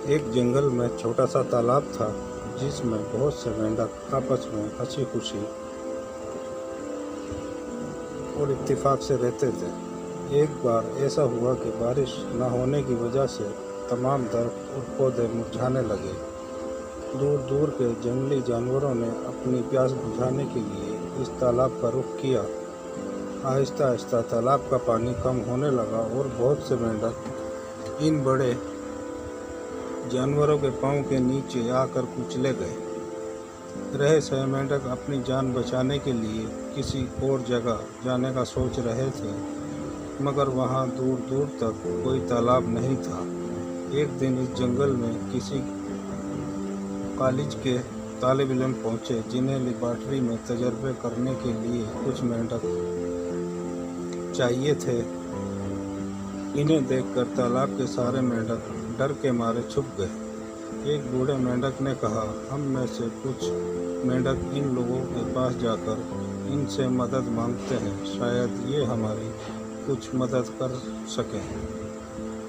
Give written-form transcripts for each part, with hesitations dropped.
एक जंगल में छोटा सा तालाब था जिसमें बहुत से मेंढक आपस में हंसी खुशी और इत्तेफाक से रहते थे। एक बार ऐसा हुआ कि बारिश न होने की वजह से तमाम दरख्त और पौधे मुरझाने लगे। दूर दूर के जंगली जानवरों ने अपनी प्यास बुझाने के लिए इस तालाब का रुख किया। आहिस्ता आहिस्ता तालाब का पानी कम होने लगा और बहुत से मेंढक इन बड़े जानवरों के पांव के नीचे आकर कुचले गए। रहे सहे मेंढक अपनी जान बचाने के लिए किसी और जगह जाने का सोच रहे थे, मगर वहां दूर दूर तक कोई तालाब नहीं था। एक दिन इस जंगल में किसी कॉलेज के तालिब इल्म पहुंचे जिन्हें लेबॉर्ट्री में तजर्बे करने के लिए कुछ मेंढक चाहिए थे। इन्हें देखकर तालाब के सारे मेंढक डर के मारे छुप गए। एक बूढ़े मेंढक ने कहा, हम में से कुछ मेंढक इन लोगों के पास जाकर इनसे मदद मांगते हैं, शायद ये हमारी कुछ मदद कर सकें।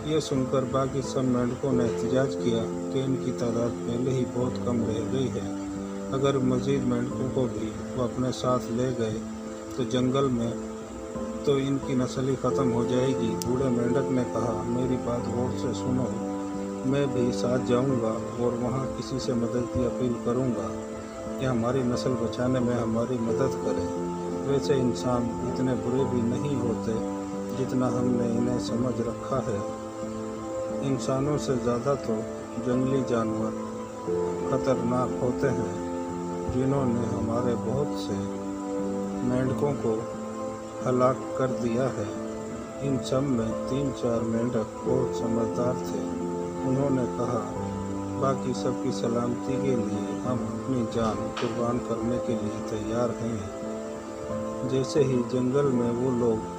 ये सुनकर बाकी सब मेंढकों ने एहतजाज किया कि इनकी तादाद पहले ही बहुत कम रह गई है। अगर मज़ीद मेंढकों को भी वो अपने साथ ले गए तो जंगल में तो इनकी नस्ल ही ख़त्म हो जाएगी। बूढ़े मेंढक ने कहा, मेरी बात गौर से सुनो, मैं भी साथ जाऊंगा और वहाँ किसी से मदद की अपील करूंगा कि हमारी नस्ल बचाने में हमारी मदद करें। वैसे इंसान इतने बुरे भी नहीं होते जितना हमने इन्हें समझ रखा है। इंसानों से ज़्यादा तो जंगली जानवर खतरनाक होते हैं, जिन्होंने हमारे बहुत से मेंढकों को हलाक कर दिया है। इन सब में 3-4 मेंढक बहुत समझदार थे। उन्होंने कहा, बाकी सबकी सलामती के लिए हम अपनी जान कुर्बान करने के लिए तैयार हैं। जैसे ही जंगल में वो लोग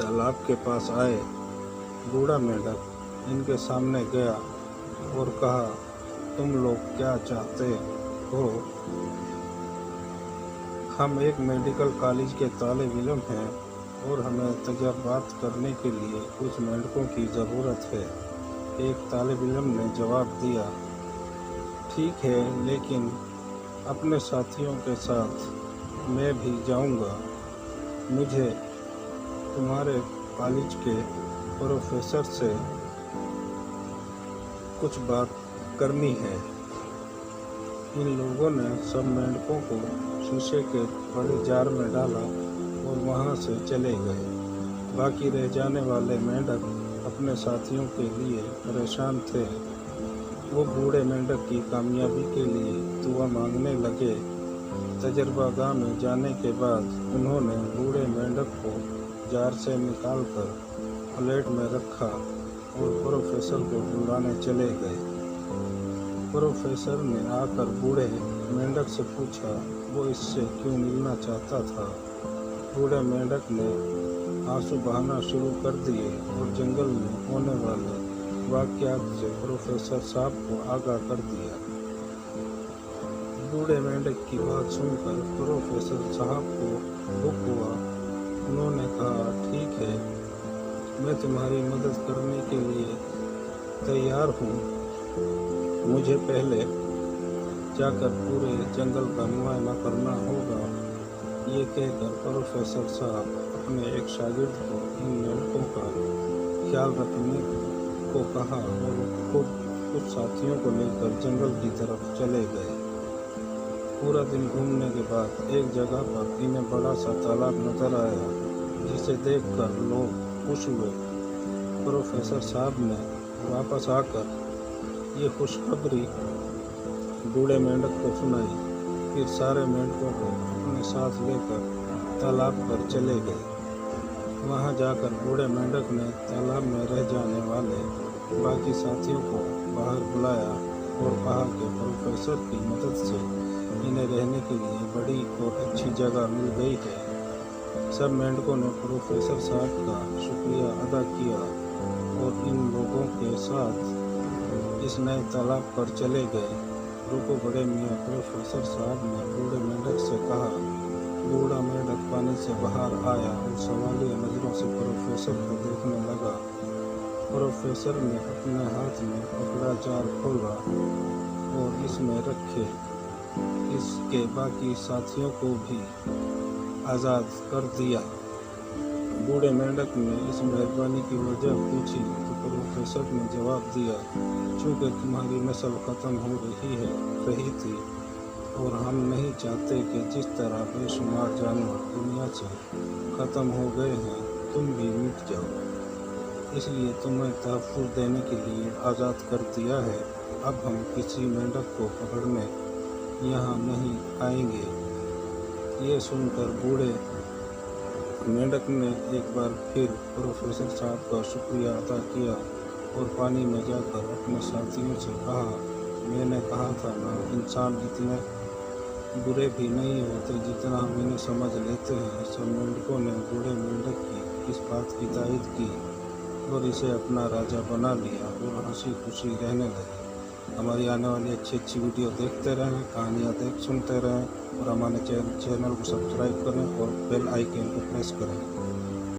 तालाब के पास आए, बूढ़ा मेंढक इनके सामने गया और कहा, तुम लोग क्या चाहते हो? हम एक मेडिकल कॉलेज के तालिब इल्म हैं और हमें तजर्बात करने के लिए कुछ मेंढकों की ज़रूरत है। एक तालिब इल्म ने जवाब दिया, ठीक है, लेकिन अपने साथियों के साथ मैं भी जाऊंगा। मुझे तुम्हारे कॉलेज के प्रोफेसर से कुछ बात करनी है। इन लोगों ने सब मेंढकों को शीशे के बड़े जार में डाला और वहां से चले गए। बाकी रह जाने वाले मेंढक अपने साथियों के लिए परेशान थे। वो बूढ़े मेंढक की कामयाबी के लिए दुआ मांगने लगे। तजर्बागाह में जाने के बाद उन्होंने बूढ़े मेंढक को जार से निकालकर प्लेट में रखा और प्रोफेसर को बुलाने चले गए। प्रोफेसर ने आकर बूढ़े मेंढक से पूछा, वो इससे क्यों मिलना चाहता था। बूढ़े मेंढक ने आंसू बहाना शुरू कर दिए और जंगल में होने वाले वाक़यात से प्रोफेसर साहब को आगाह कर दिया। बूढ़े मेंढक की बात सुनकर प्रोफेसर साहब को दुख हुआ। उन्होंने कहा, ठीक है, मैं तुम्हारी मदद करने के लिए तैयार हूँ। मुझे पहले जाकर पूरे जंगल का मुआयना करना होगा। ये कहकर प्रोफेसर साहब अपने एक शागिर्द को इन मेंढकों का ख्याल रखने को कहा और खुद कुछ साथियों को लेकर जंगल की तरफ चले गए। पूरा दिन घूमने के बाद एक जगह पर इन्हें बड़ा सा तालाब नजर आया, जिसे देखकर लोग खुश हुए। प्रोफेसर साहब ने वापस आकर ये खुशखबरी बूढ़े मेंढक को सुनाई। फिर सारे मेंढकों को अपने साथ लेकर तालाब पर चले गए। वहां जाकर बूढ़े मेंढक ने तालाब में रह जाने वाले बाकी साथियों को बाहर बुलाया और कहा कि प्रोफेसर की मदद से इन्हें रहने के लिए बड़ी और अच्छी जगह मिल गई है। सब मेंढकों ने प्रोफेसर साहब का शुक्रिया अदा किया और इन लोगों के साथ इस नए तालाब पर चले गए। रुको बड़े मियाँ, प्रोफेसर साहब ने बूढ़े मेंढक से कहा। बूढ़ा मेंढक पानी से बाहर आया और सवालिया नजरों से प्रोफेसर को देखने लगा। प्रोफेसर ने अपने हाथ में पकड़ा जाल खोला और इसमें रखे इसके बाकी साथियों को भी आज़ाद कर दिया। बूढ़े मेंढक ने इस मेहरबानी की वजह पूछी तो प्रोफेसर ने जवाब दिया, चूँकि तुम्हारी नस्ल खत्म हो रही थी और हम नहीं चाहते कि जिस तरह बेशुमार जानवर दुनिया से खत्म हो गए हैं तुम भी मिट जाओ, इसलिए तुम्हें तहफ़्फ़ुज़ देने के लिए आज़ाद कर दिया है। अब हम किसी मेंढक को पकड़ने यहाँ नहीं आएंगे। ये सुनकर बूढ़े मेंढक ने एक बार फिर प्रोफेसर साहब का शुक्रिया अदा किया और पानी में जाकर अपने साथियों से कहा, मैंने कहा था ना, इंसान इतने बुरे भी नहीं होते जितना हम इन्हें समझ लेते हैं। सब मेंढकों ने बूढ़े मेंढक की इस बात की तारीफ की और इसे अपना राजा बना लिया और हंसी खुशी रहने लगे। हमारी आने वाली अच्छी वीडियो देखते रहें, कहानियाँ सुनते रहें और हमारे चैनल को सब्सक्राइब करें और बेल आइकन को प्रेस करें।